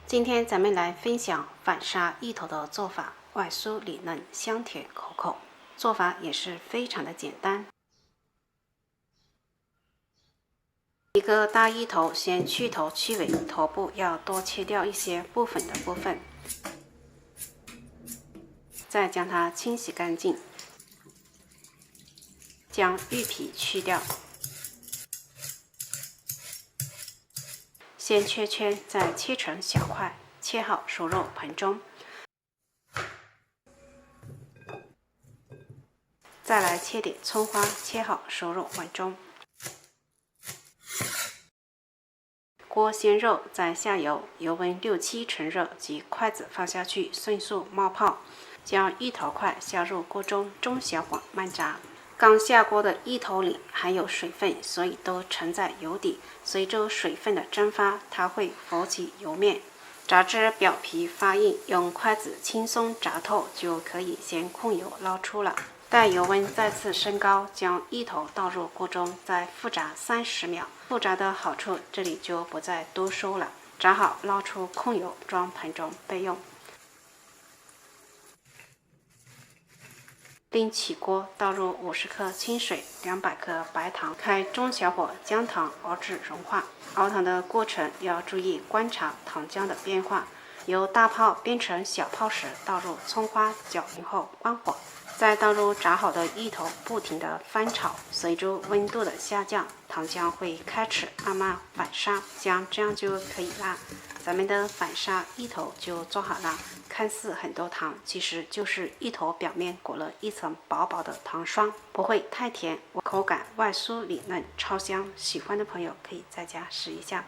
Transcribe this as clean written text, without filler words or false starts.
今天咱们来分享反砂芋头的做法，外酥里嫩，香甜可口。做法也是非常的简单。一个大芋头，先去头去尾，头部要多切掉一些不粉的部分，再将它清洗干净，将芋皮去掉。 先切圈，再切成小块，切好熟肉盆中。再来切点葱花，切好熟肉碗中。锅先肉，再下油，油温6、7成热即筷子放下去，迅速冒泡。将芋头块下入锅中，中小火慢炸。 刚下锅的芋头里含有水分，所以都沉在油底。随着水分的蒸发，它会浮起油面。炸至表皮发硬，用筷子轻松炸透就可以先控油捞出了。待油温再次升高，将芋头倒入锅中，再复炸30秒。复炸的好处，这里就不再多说了。炸好捞出控油，装盆中备用。 另起锅，倒入50克清水、200克白糖，开中小火将糖熬至融化。熬糖的过程要注意观察糖浆的变化，由大泡变成小泡时，倒入葱花，搅匀后关火，再倒入炸好的芋头，不停地翻炒。随着温度的下降，糖浆会开始慢慢反砂，像这样就可以啦。咱们的反砂芋头就做好了。 看似很多糖，其实就是芋头表面裹了一层薄薄的糖霜，不会太甜，口感外酥里嫩，超香。喜欢的朋友可以在家试一下。